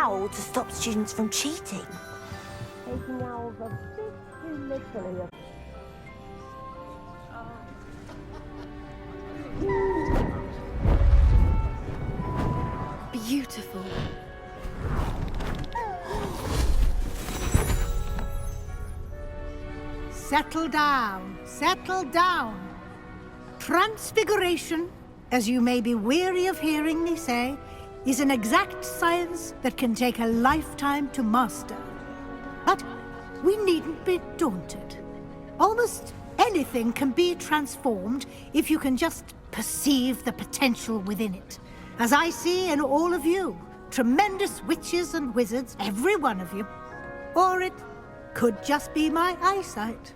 owl to stop students from cheating. Taking owls a bit too literally. Beautiful. Settle down, settle down. Transfiguration, as you may be weary of hearing me say, is an exact science that can take a lifetime to master. But we needn't be daunted. Almost anything can be transformed if you can just perceive the potential within it. As I see in all of you, tremendous witches and wizards, every one of you. Or it could just be my eyesight.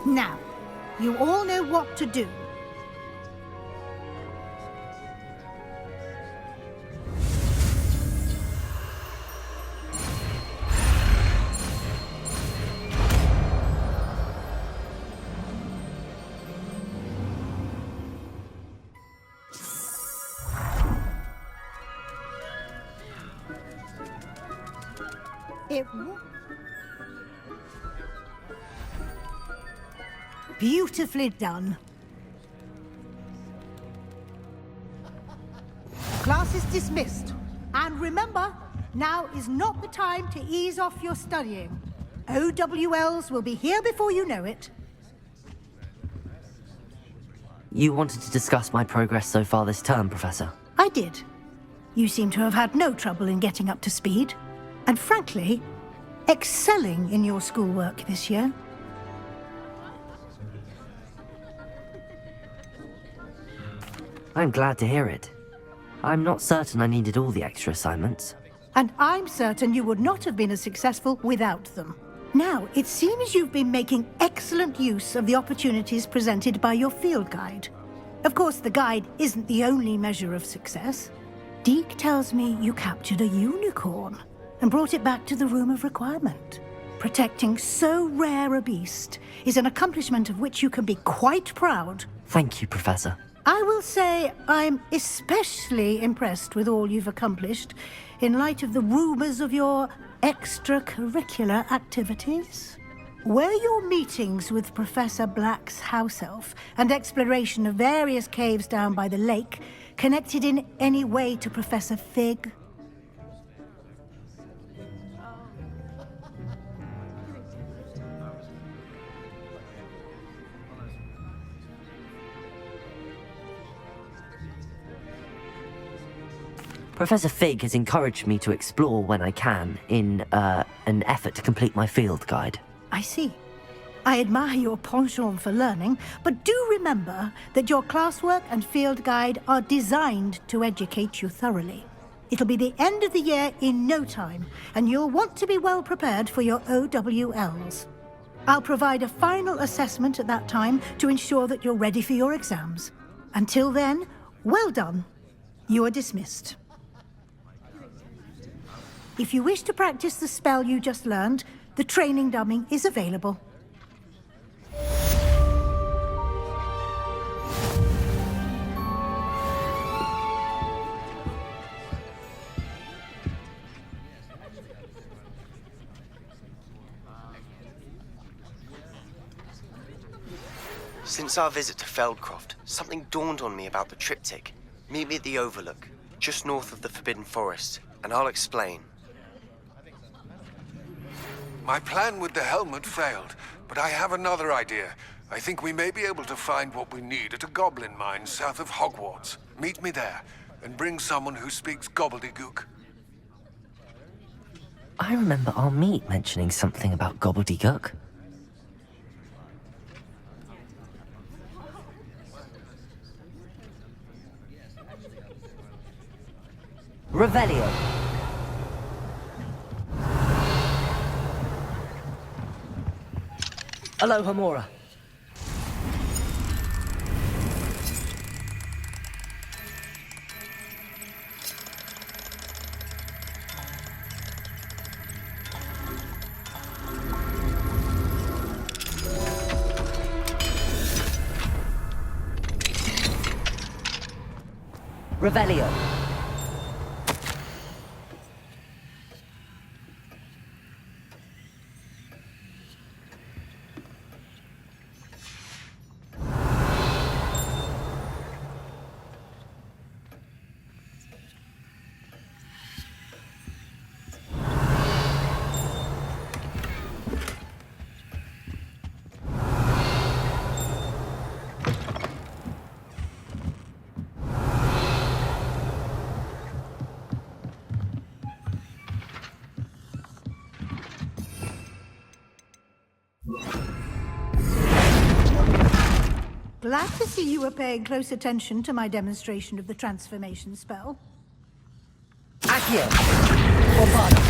Now, you all know what to do. Beautifully done. Class is dismissed. And remember, now is not the time to ease off your studying. OWLs will be here before you know it. You wanted to discuss my progress so far this term, Professor? I did. You seem to have had no trouble in getting up to speed. And frankly, excelling in your schoolwork this year. I'm glad to hear it. I'm not certain I needed all the extra assignments. And I'm certain you would not have been as successful without them. Now, it seems you've been making excellent use of the opportunities presented by your field guide. Of course, the guide isn't the only measure of success. Deke tells me you captured a unicorn and brought it back to the Room of Requirement. Protecting so rare a beast is an accomplishment of which you can be quite proud. Thank you, Professor. I will say I'm especially impressed with all you've accomplished in light of the rumors of your extracurricular activities. Were your meetings with Professor Black's house elf and exploration of various caves down by the lake connected in any way to Professor Fig? Professor Fig has encouraged me to explore when I can in an effort to complete my field guide. I see. I admire your penchant for learning, but do remember that your classwork and field guide are designed to educate you thoroughly. It'll be the end of the year in no time, and you'll want to be well prepared for your OWLs. I'll provide a final assessment at that time to ensure that you're ready for your exams. Until then, well done. You are dismissed. If you wish to practice the spell you just learned, the training dummy is available. Since our visit to Feldcroft, something dawned on me about the triptych. Meet me at the Overlook, just north of the Forbidden Forest, and I'll explain. My plan with the helmet failed, but I have another idea. I think we may be able to find what we need at a goblin mine south of Hogwarts. Meet me there, and bring someone who speaks gobbledygook. I remember our meet mentioning something about gobbledygook. Revelio. Aloha Mora. Revelio. glad to see you were paying close attention to my demonstration of the transformation spell. Accio! Bombarda!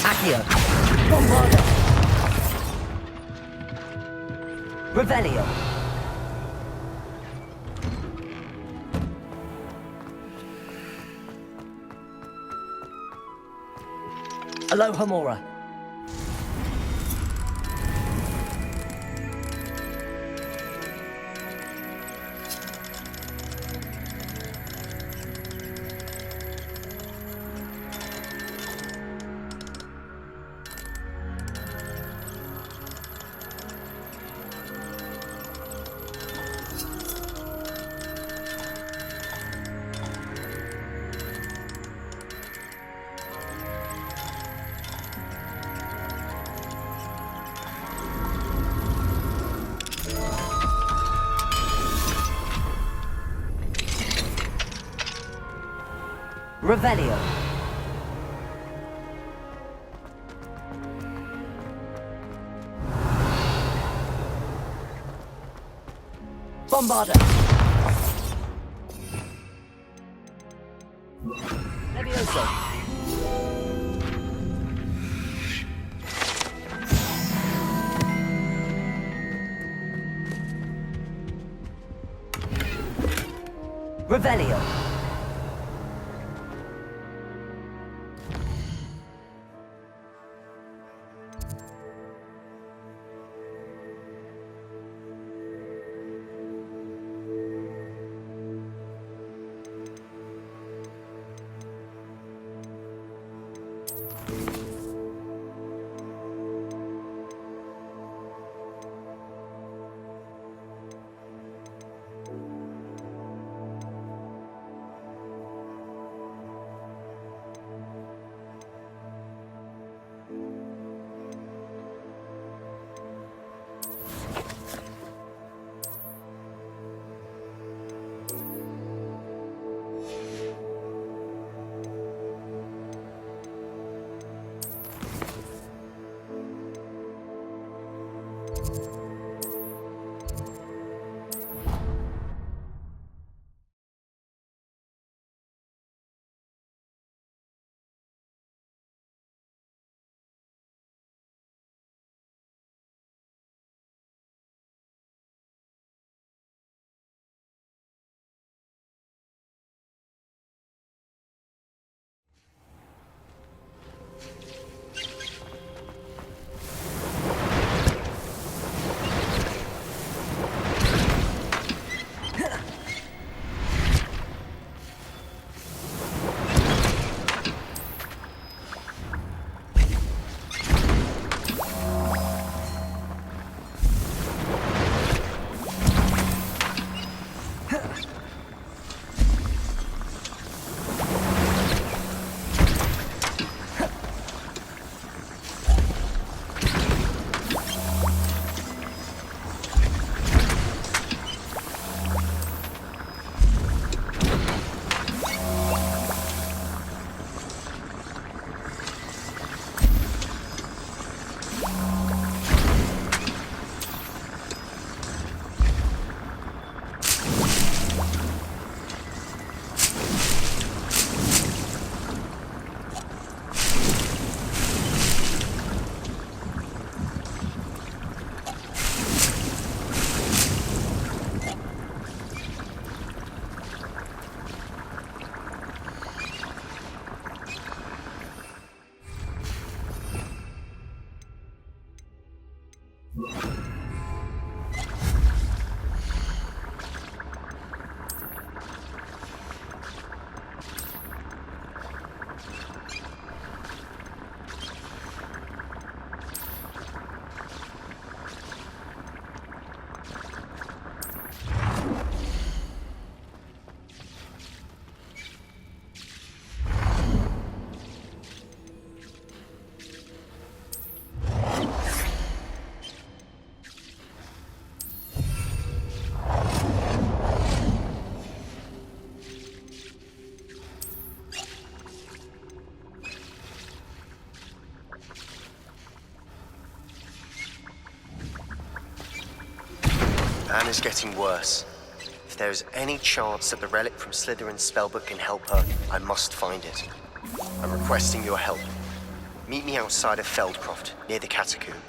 Accio! Bombarda! Revelio! Alohomora! Revelio. Bombarda. Levioso. Revelio. Anna's getting worse. If there is any chance that the relic from Slytherin's spellbook can help her, I must find it. I'm requesting your help. Meet me outside of Feldcroft, near the catacomb.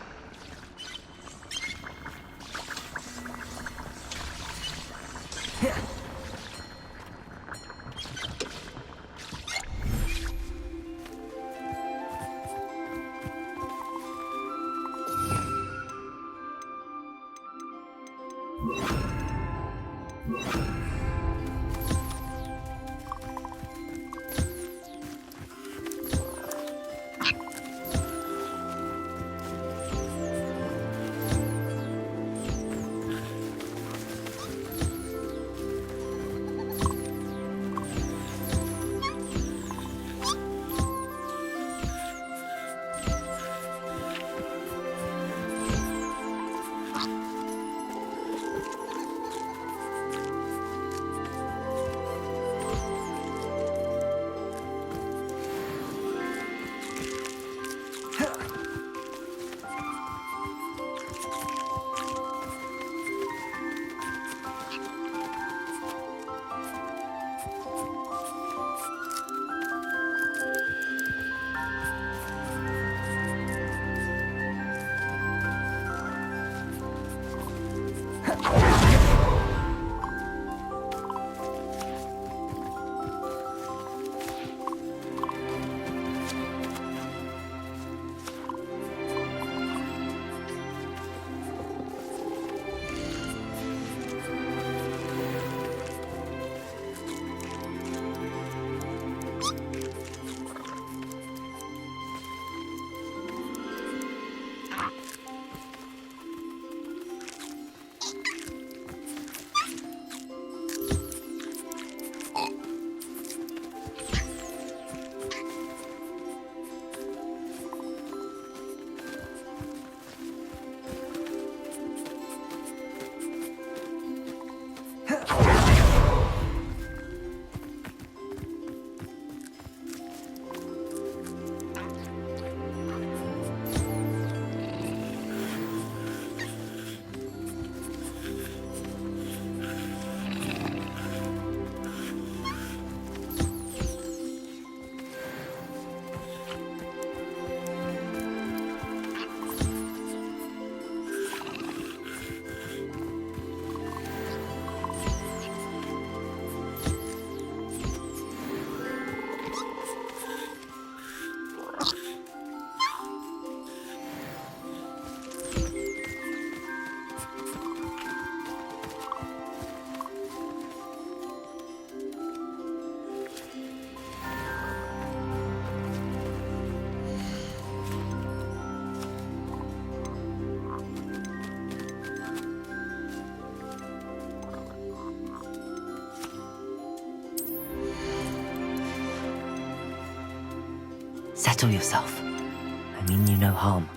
Settle yourself. I mean you no harm.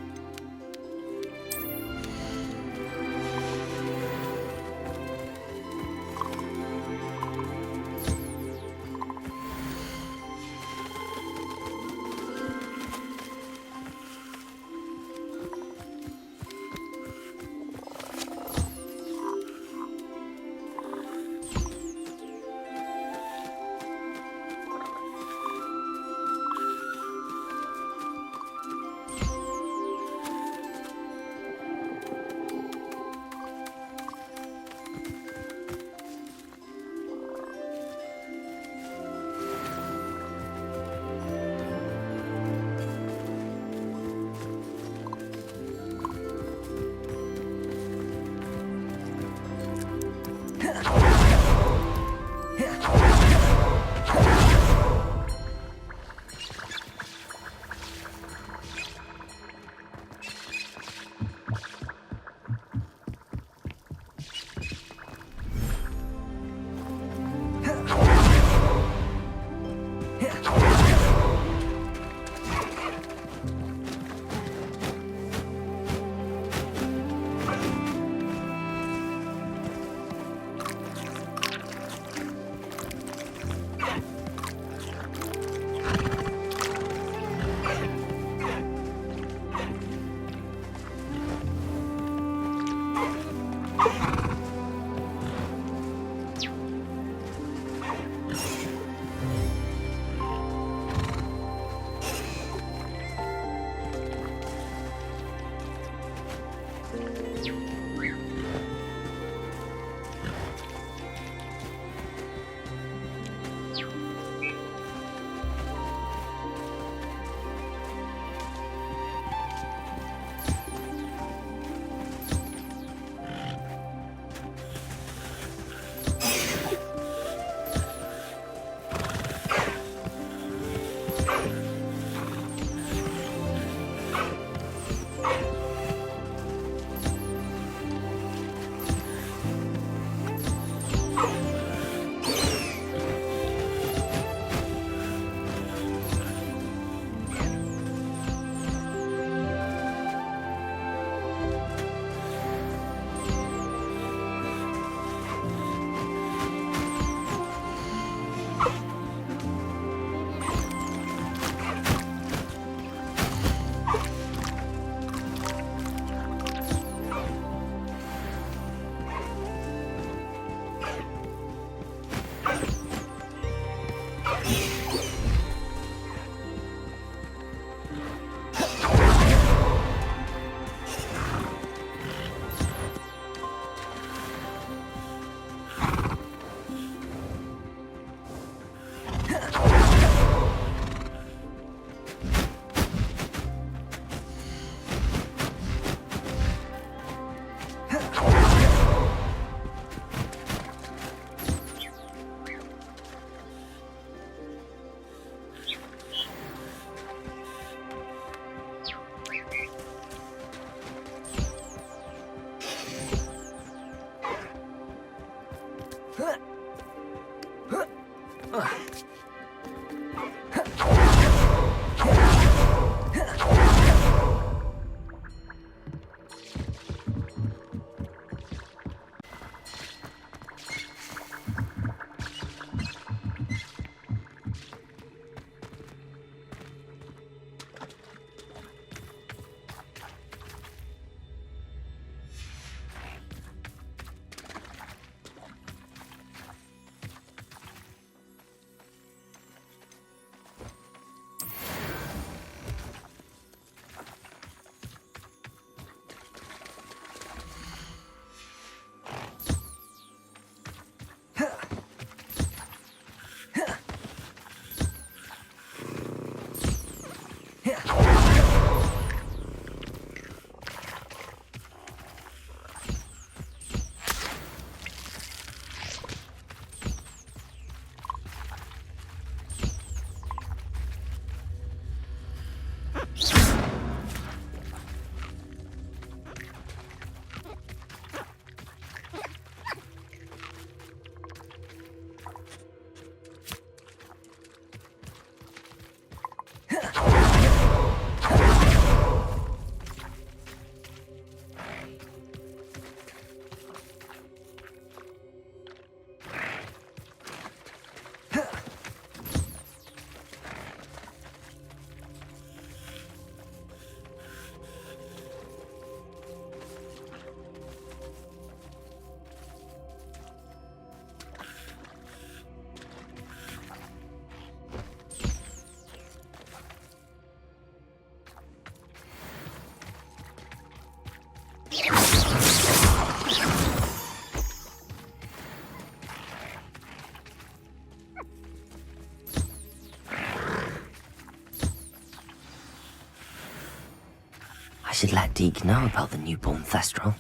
I should let Deke know about the newborn Thestral.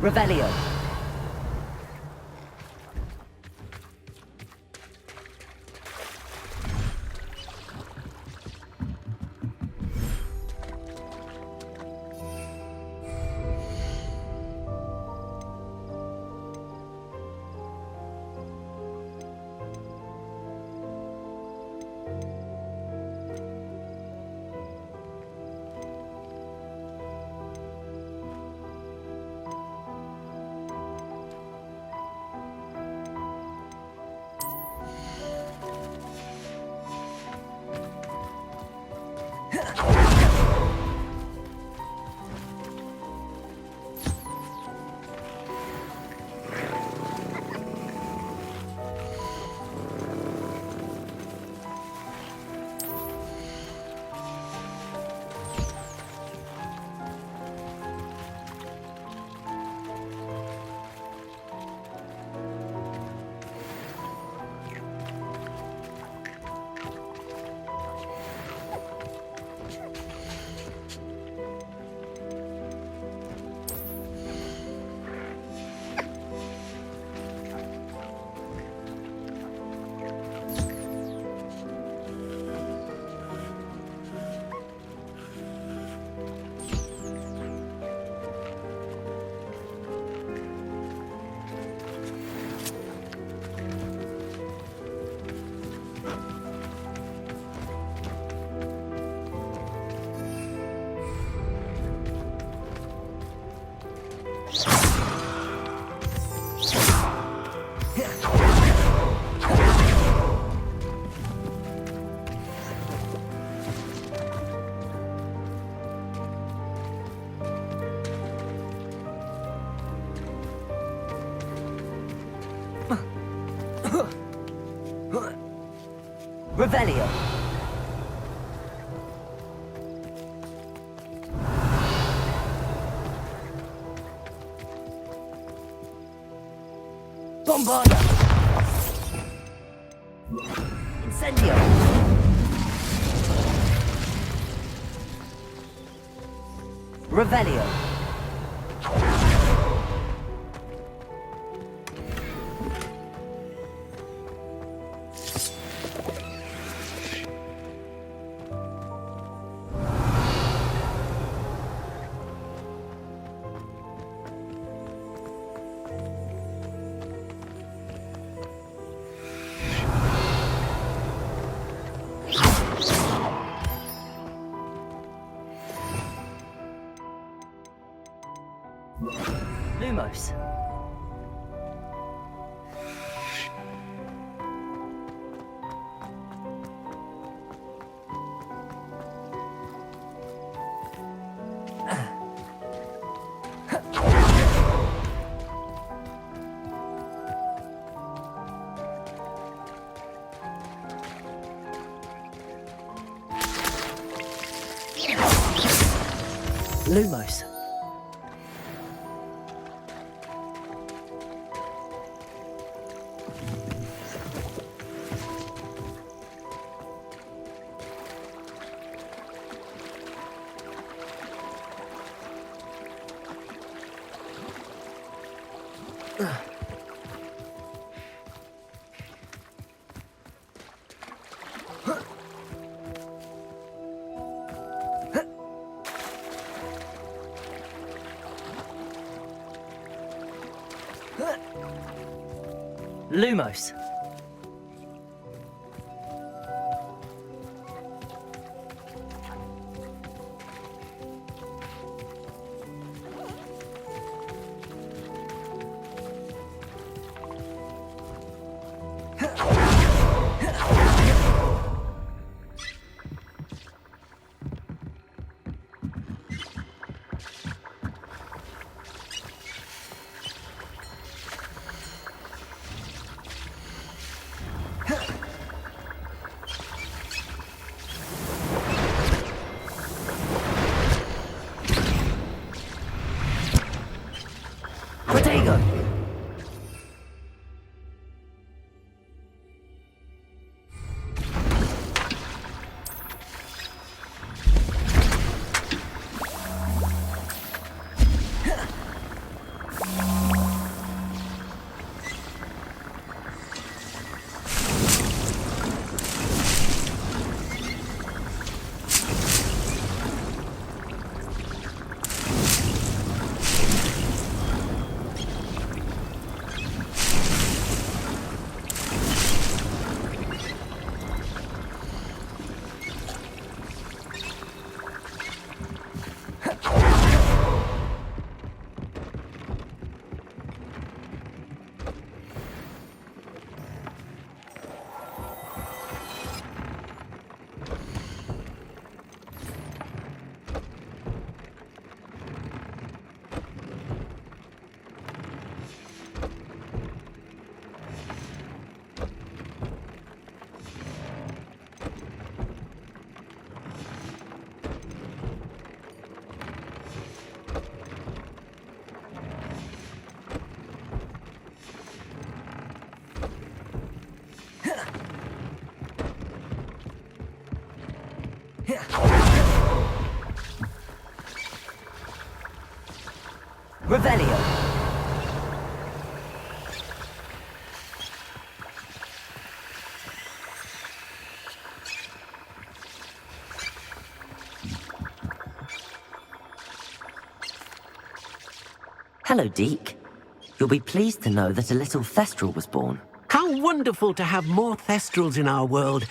Revelio. Revelio. Bombarda. Incendio. Revelio. Lumos. Lumos. Lumos. Protego! Revelio. Hello, Deke. You'll be pleased to know that a little Thestral was born. How wonderful to have more Thestrals in our world.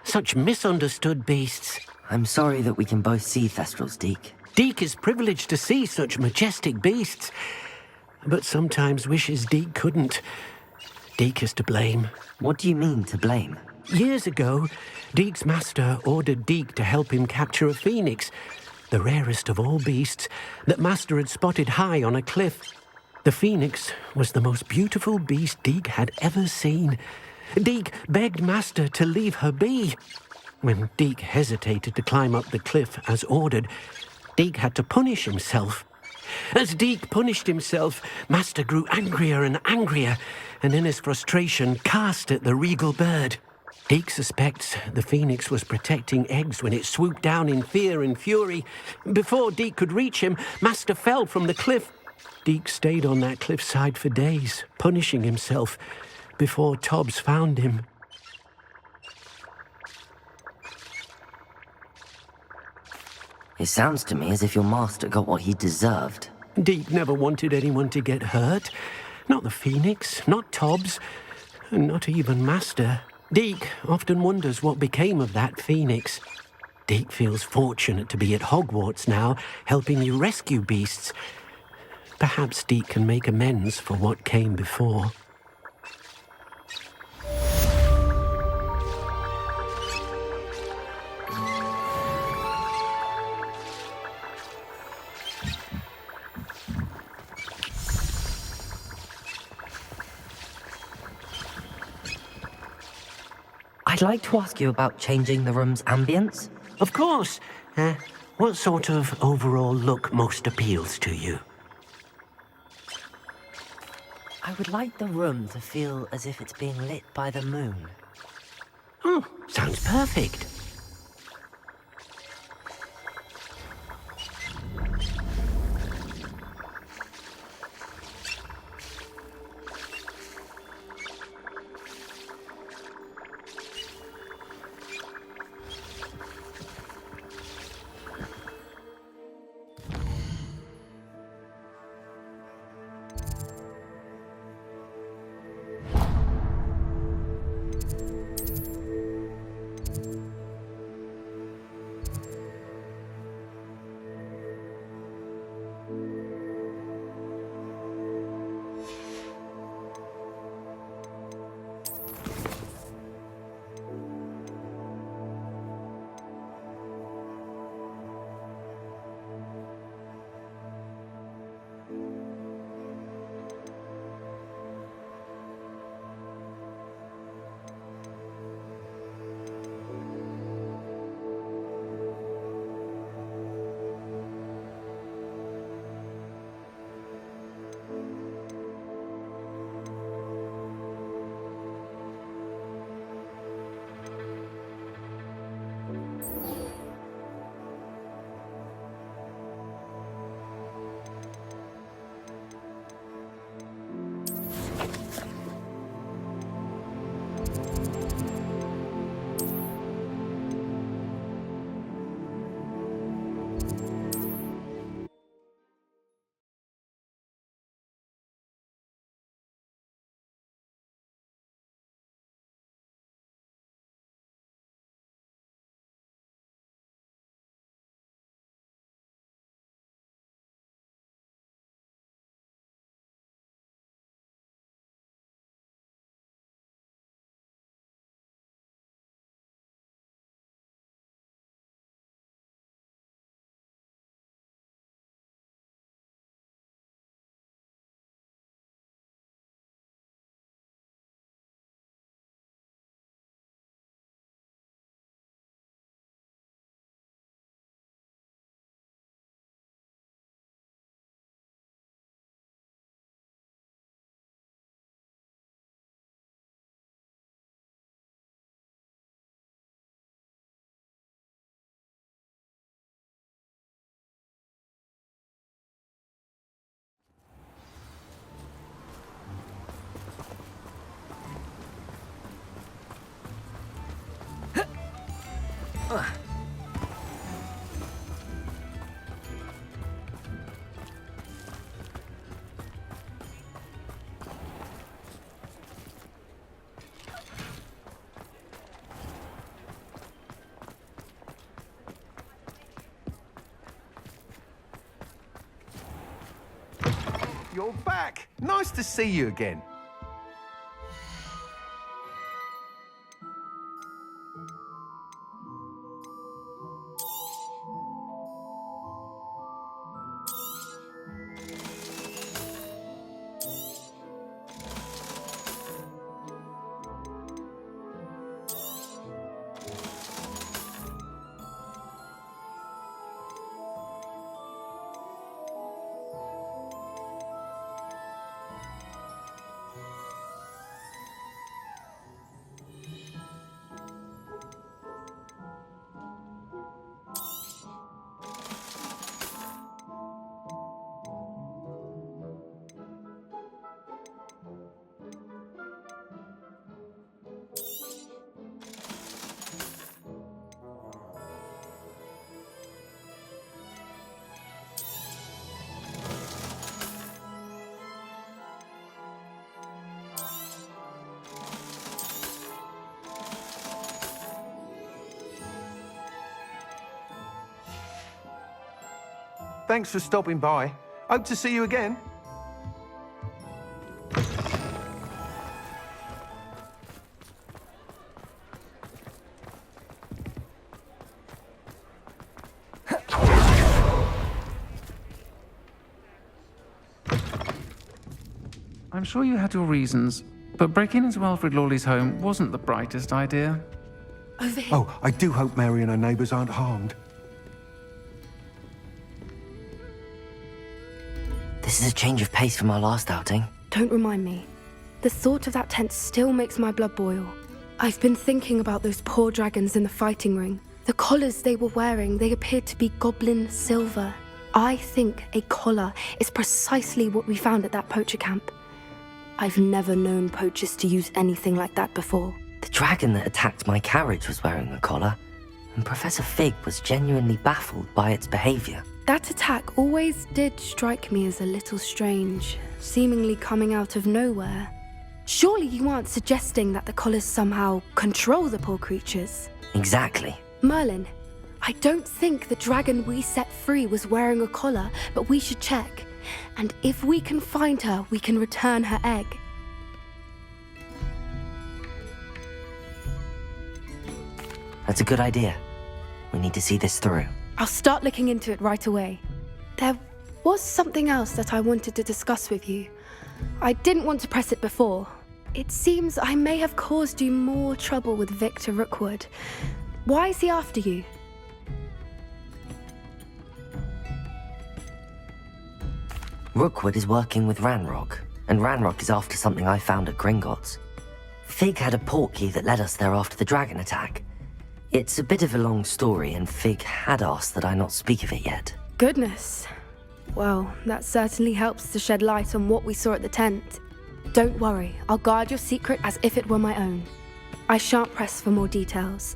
Such misunderstood beasts. I'm sorry that we can both see Thestrals, Deke. Deke is privileged to see such majestic beasts, but sometimes wishes Deke couldn't. Deke is to blame. What do you mean, to blame? Years ago, Deke's master ordered Deke to help him capture a phoenix, the rarest of all beasts, that master had spotted high on a cliff. The phoenix was the most beautiful beast Deke had ever seen. Deke begged master to leave her be. When Deke hesitated to climb up the cliff as ordered, Deke had to punish himself. As Deke punished himself, master grew angrier and angrier, and in his frustration cast at the regal bird. Deke suspects the phoenix was protecting eggs when it swooped down in fear and fury. Before Deke could reach him, master fell from the cliff. Deke stayed on that cliffside for days, punishing himself, before Tobbs found him. It sounds to me as if your master got what he deserved. Deke never wanted anyone to get hurt. Not the phoenix, not Tobbs, and not even master. Deke often wonders what became of that phoenix. Deke feels fortunate to be at Hogwarts now, helping you rescue beasts. Perhaps Deke can make amends for what came before. I'd like to ask you about changing the room's ambience. Of course. What sort of overall look most appeals to you? I would like the room to feel as if it's being lit by the moon. Oh, sounds perfect. You're back! Nice to see you again. Thanks for stopping by. Hope to see you again. I'm sure you had your reasons, but breaking into Alfred Lawley's home wasn't the brightest idea. Over here. Oh, I do hope Mary and her neighbours aren't harmed. This is a change of pace from our last outing. Don't remind me. The thought of that tent still makes my blood boil. I've been thinking about those poor dragons in the fighting ring. The collars they were wearing, they appeared to be goblin silver. I think a collar is precisely what we found at that poacher camp. I've never known poachers to use anything like that before. The dragon that attacked my carriage was wearing a collar, and Professor Fig was genuinely baffled by its behavior. That attack always did strike me as a little strange, seemingly coming out of nowhere. Surely you aren't suggesting that the collars somehow control the poor creatures? Exactly. Merlin, I don't think the dragon we set free was wearing a collar, but we should check. And if we can find her, we can return her egg. That's a good idea. We need to see this through. I'll start looking into it right away. There was something else that I wanted to discuss with you. I didn't want to press it before. It seems I may have caused you more trouble with Victor Rookwood. Why is he after you? Rookwood is working with Ranrock, and Ranrock is after something I found at Gringotts. Fig had a portkey that led us there after the dragon attack. It's a bit of a long story, and Fig had asked that I not speak of it yet. Goodness. Well, that certainly helps to shed light on what we saw at the tent. Don't worry, I'll guard your secret as if it were my own. I shan't press for more details.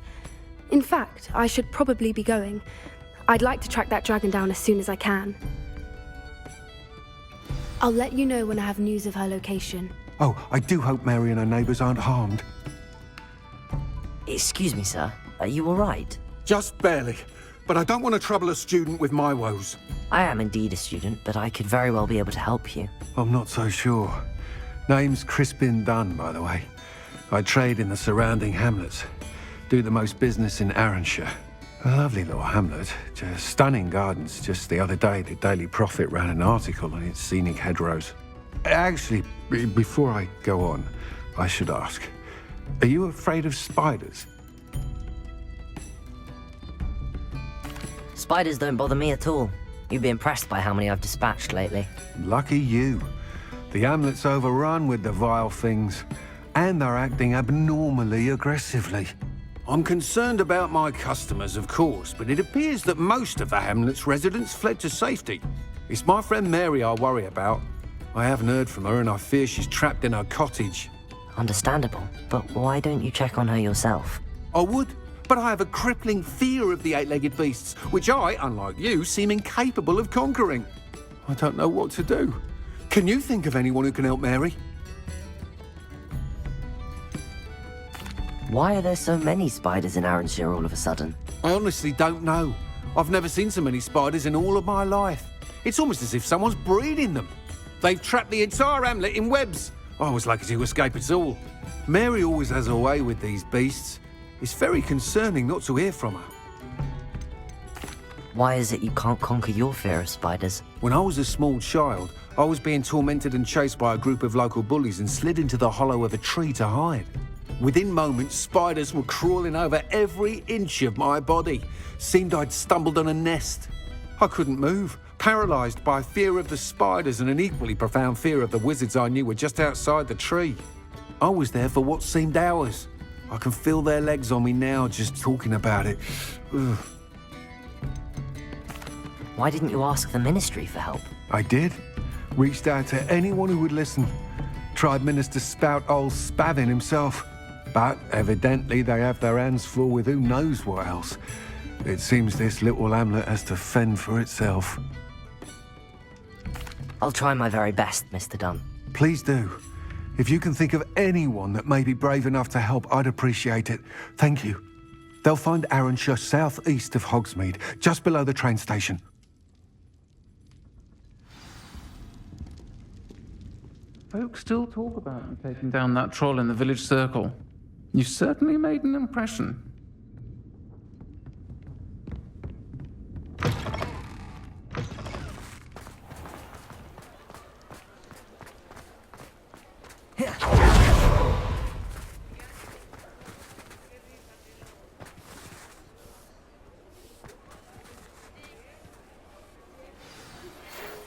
In fact, I should probably be going. I'd like to track that dragon down as soon as I can. I'll let you know when I have news of her location. Oh, I do hope Mary and her neighbours aren't harmed. Excuse me, sir. Are you all right? Just barely. But I don't want to trouble a student with my woes. I am indeed a student, but I could very well be able to help you. I'm not so sure. Name's Crispin Dunn, by the way. I trade in the surrounding hamlets. Do the most business in Arranshire. A lovely little hamlet. Just stunning gardens. Just the other day, the Daily Prophet ran an article on its scenic hedgerows. Actually, before I go on, I should ask, are you afraid of spiders? Spiders don't bother me at all. You'd be impressed by how many I've dispatched lately. Lucky you. The hamlet's overrun with the vile things, and they're acting abnormally aggressively. I'm concerned about my customers, of course, but it appears that most of the hamlet's residents fled to safety. It's my friend Mary I worry about. I haven't heard from her, and I fear she's trapped in her cottage. Understandable, but why don't you check on her yourself? I would, but I have a crippling fear of the eight-legged beasts, which I, unlike you, seem incapable of conquering. I don't know what to do. Can you think of anyone who can help Mary? Why are there so many spiders in Arranshire all of a sudden? I honestly don't know. I've never seen so many spiders in all of my life. It's almost as if someone's breeding them. They've trapped the entire hamlet in webs. I was lucky to escape it all. Mary always has a way with these beasts. It's very concerning not to hear from her. Why is it you can't conquer your fear of spiders? When I was a small child, I was being tormented and chased by a group of local bullies and slid into the hollow of a tree to hide. Within moments, spiders were crawling over every inch of my body. Seemed I'd stumbled on a nest. I couldn't move, paralysed by fear of the spiders and an equally profound fear of the wizards I knew were just outside the tree. I was there for what seemed hours. I can feel their legs on me now just talking about it. Ugh. Why didn't you ask the ministry for help? I did. Reached out to anyone who would listen. Tried Minister Spout old Spavin himself. But evidently they have their hands full with who knows what else. It seems this little hamlet has to fend for itself. I'll try my very best, Mr. Dunn. Please do. If you can think of anyone that may be brave enough to help, I'd appreciate it. Thank you. They'll find Arranshire southeast of Hogsmeade, just below the train station. Folks still talk about you taking down that troll in the village circle. You certainly made an impression.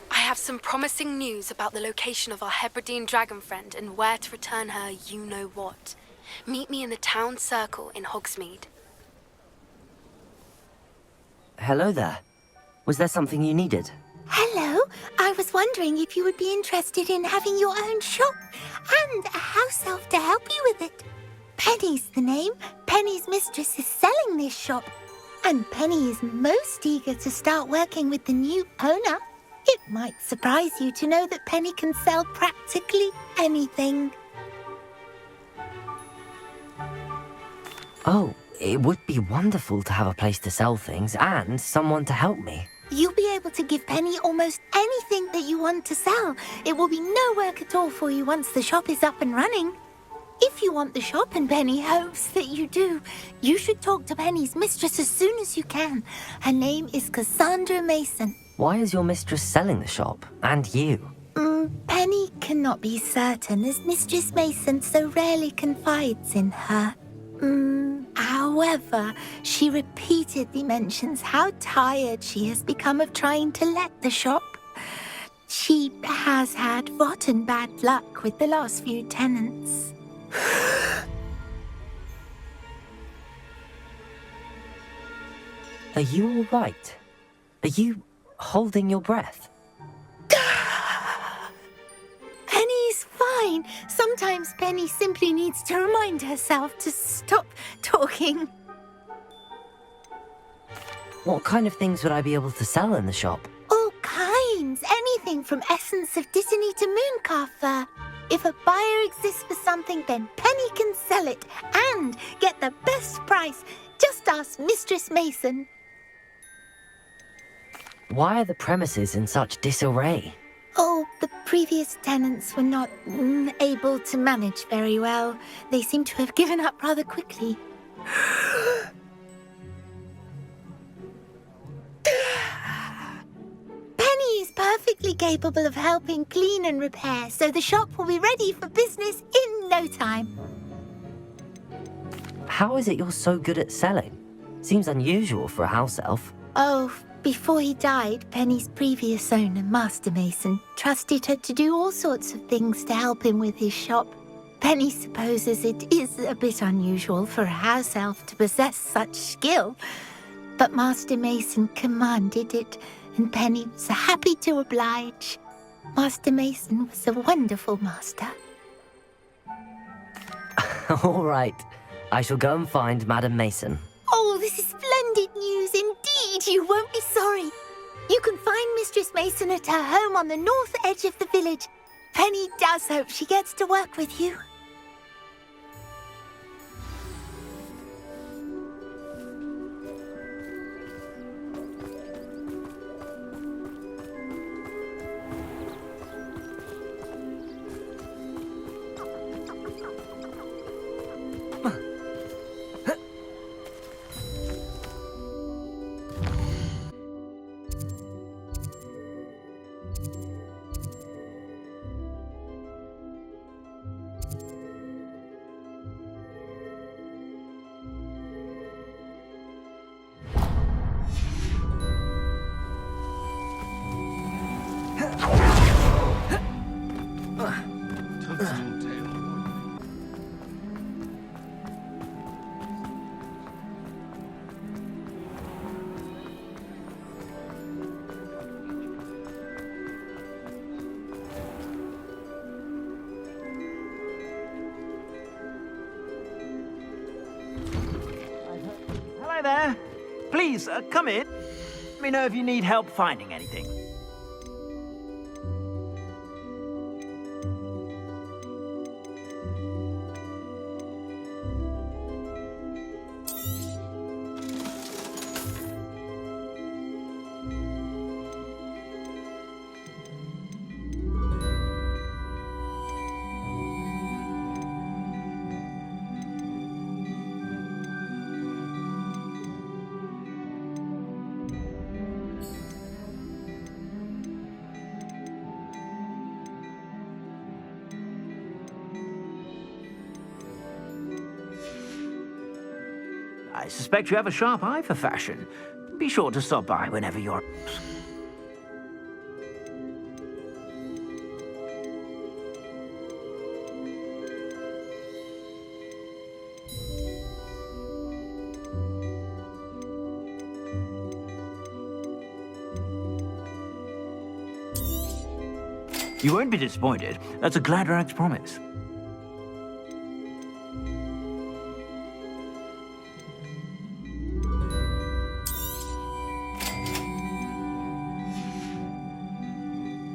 I have some promising news about the location of our Hebridean dragon friend and where to return her you-know-what. Meet me in the town circle in Hogsmeade. Hello there. Was there something you needed? Hello. I was wondering if you would be interested in having your own shop and a house elf to help you with it. Penny's the name. Penny's mistress is selling this shop. And Penny is most eager to start working with the new owner. It might surprise you to know that Penny can sell practically anything. Oh, it would be wonderful to have a place to sell things and someone to help me. You'll be able to give Penny almost anything that you want to sell. It will be no work at all for you once the shop is up and running. If you want the shop, and Penny hopes that you do, you should talk to Penny's mistress as soon as you can. Her name is Cassandra Mason. Why is your mistress selling the shop? And you? Penny cannot be certain, as Mistress Mason so rarely confides in her. However, she repeatedly mentions how tired she has become of trying to let the shop. She has had rotten bad luck with the last few tenants. Are you all right? Are you holding your breath? Penny's fine. Sometimes Penny simply needs to remind herself to stop talking. What kind of things would I be able to sell in the shop? All kinds. Anything from essence of Disney to mooncar fur. If a buyer exists for something, then Penny can sell it and get the best price. Just ask Mistress Mason. Why are the premises in such disarray? Oh, the previous tenants were not able to manage very well. They seem to have given up rather quickly. Penny is perfectly capable of helping clean and repair, so the shop will be ready for business in no time. How is it you're so good at selling? Seems unusual for a house elf. Oh, before he died, Penny's previous owner, Master Mason, trusted her to do all sorts of things to help him with his shop. Penny supposes it is a bit unusual for a house elf to possess such skill, but Master Mason commanded it, and Penny was happy to oblige. Master Mason was a wonderful master. All right. I shall go and find Madam Mason. Oh, this is splendid news indeed. You won't be sorry. You can find Mistress Mason at her home on the north edge of the village. Penny does hope she gets to work with you. Hello there. Please, come in. Let me know if you need help finding anything. I suspect you have a sharp eye for fashion. Be sure to stop by whenever you're... You won't be disappointed. That's a Gladrag's promise.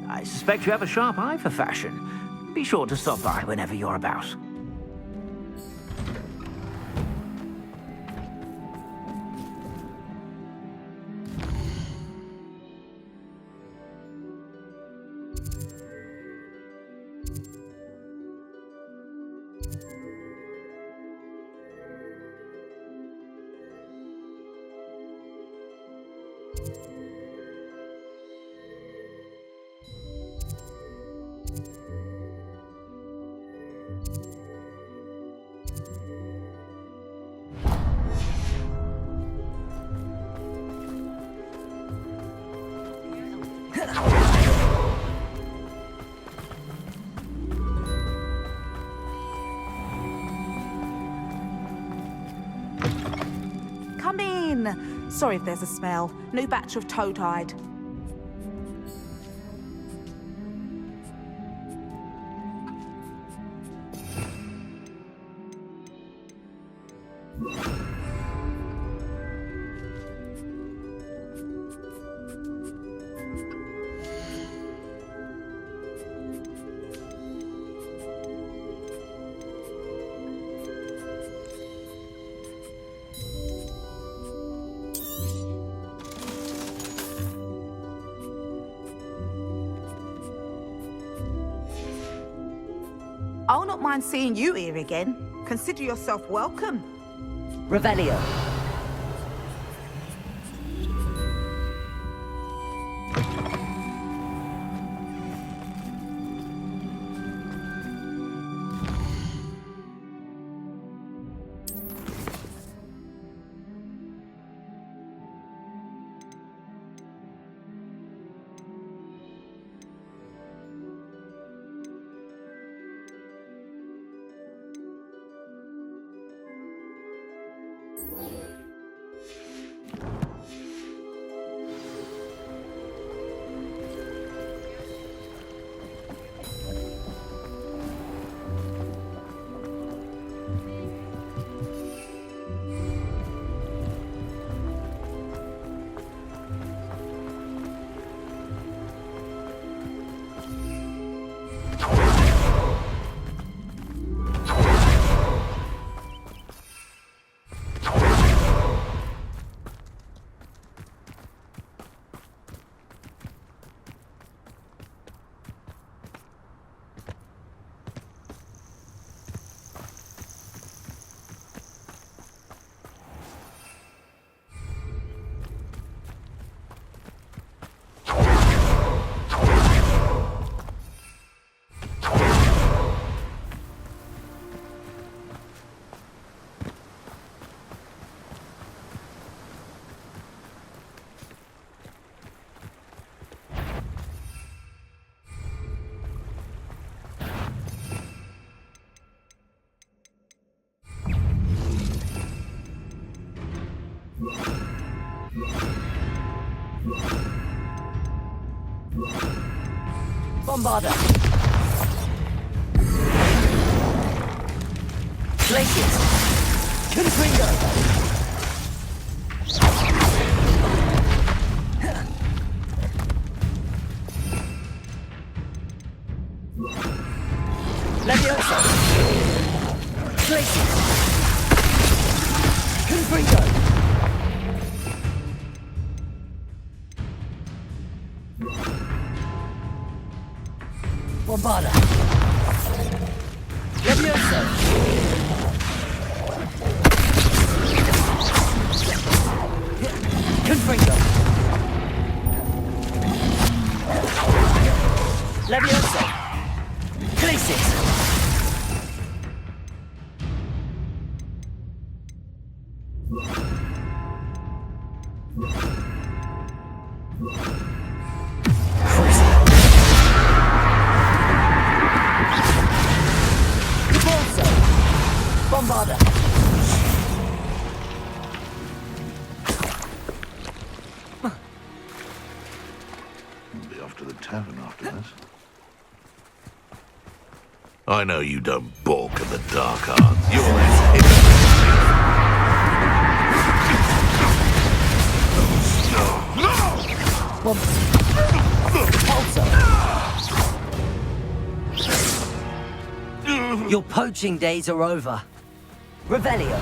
I suspect you have a sharp eye for fashion. Be sure to stop by whenever you're about. Come in. Sorry if there's a smell. New batch of toad-hide. I'll not mind seeing you here again. Consider yourself welcome. Revelio. Bombarda. Glacius. Confringo. Leviosa. Glacius. Confringo. Bombarda. Leviosa. Confringo. Leviosa. Glacius. Bombarda. We'll be off to the tavern after this. I know you don't balk at the dark arts. You're as Your poaching days are over. Revelio.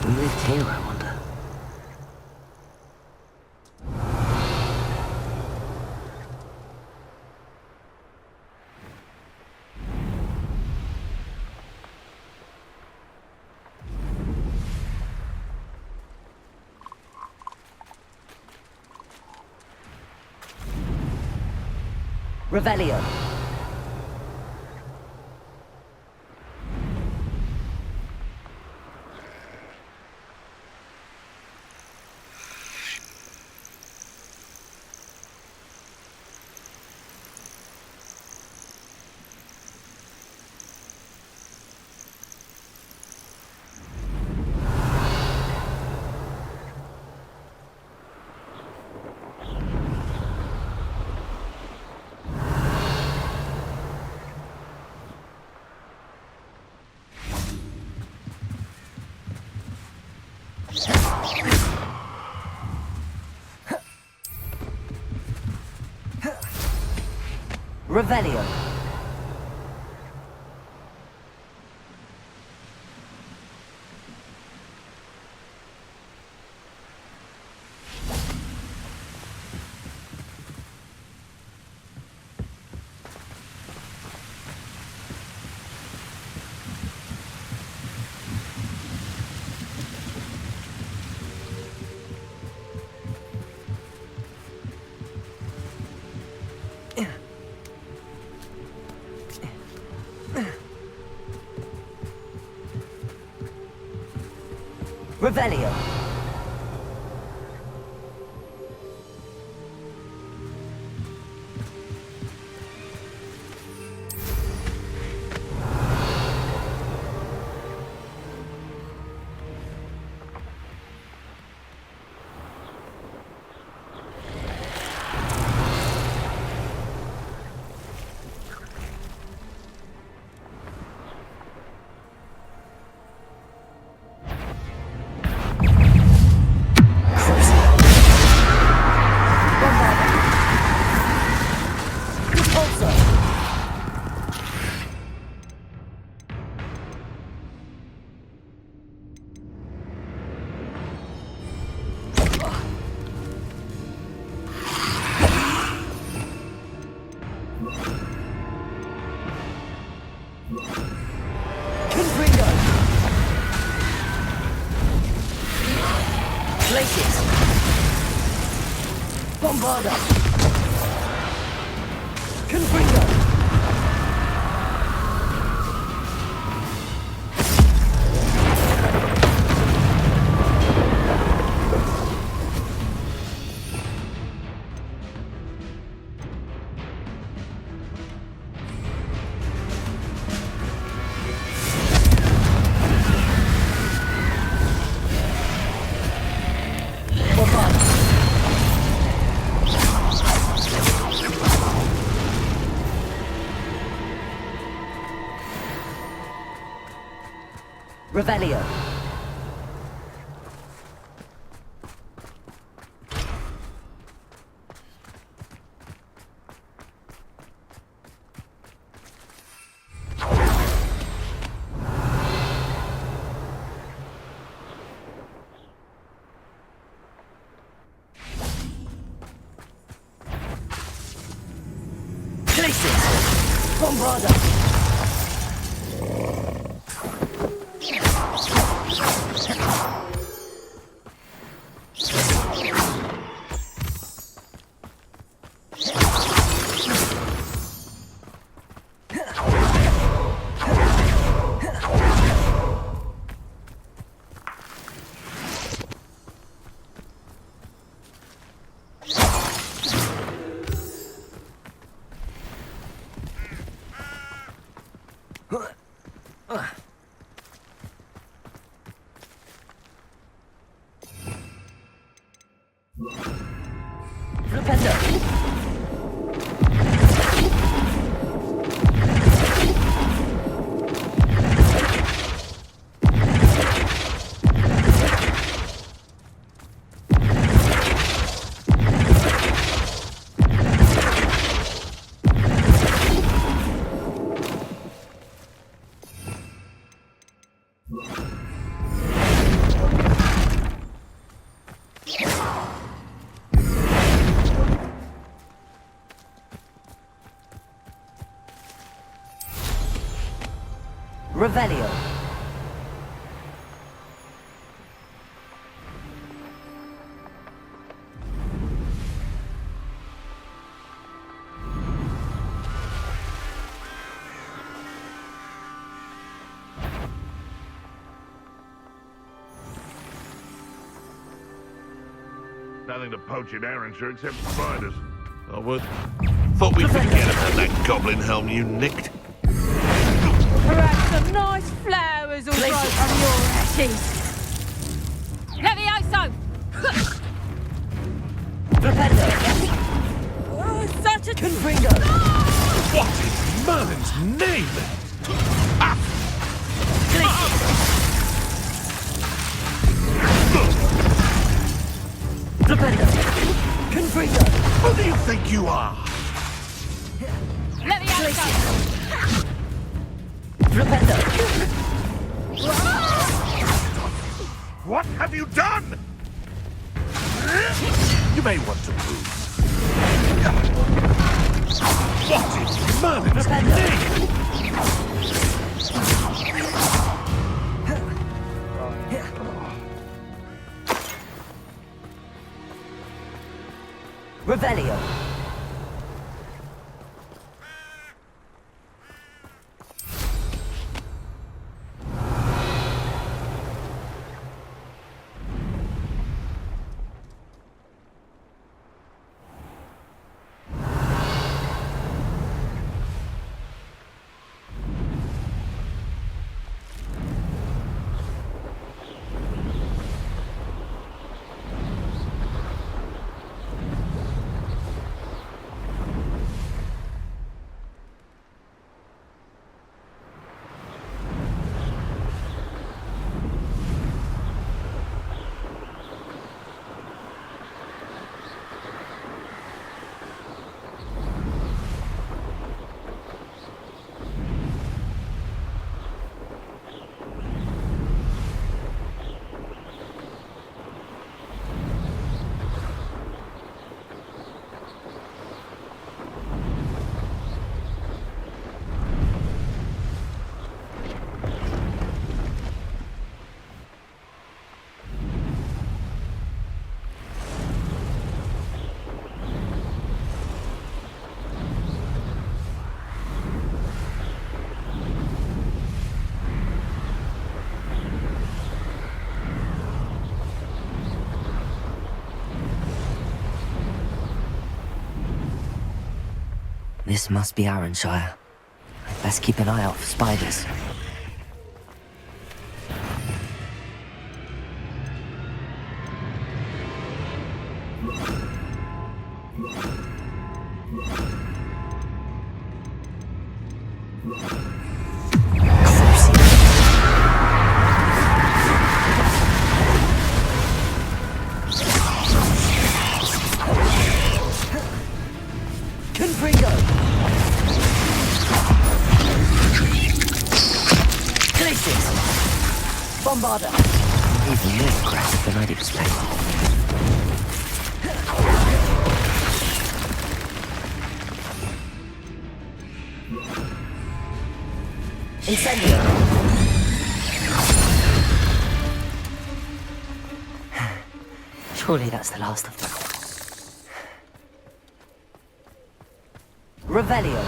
We lived here, I wonder. Revelio. Revelio. Revelio. Places. Bombarda. Confringo. Revelio. Places. Bombarda. Revelio. Nothing to poach in Arrowshire except spiders. I would. Thought we'd forget about that goblin helm you nicked. Perhaps some nice flowers will grow from your ashes. Levioso! Oh, such a... Confringo! What in Merlin's name? Ah! Flipendo! Confringo! Who do you think you are? Levioso! Flipendo! What have you done? You may want to move. What in Merlin's name? Revelio. This must be Arrowshire. I'd best keep an eye out for spiders. Confringo! Glacius! Bombarda! Even more aggressive than I'd expect. Incendio! Surely that's the last of them. Revelio.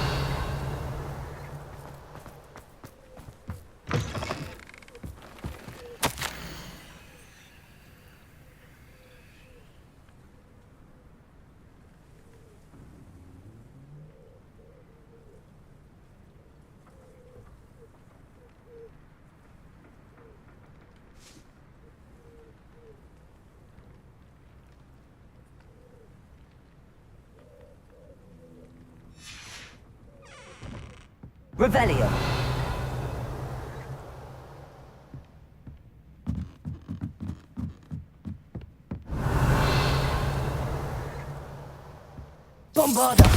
Revelio. Bombarda.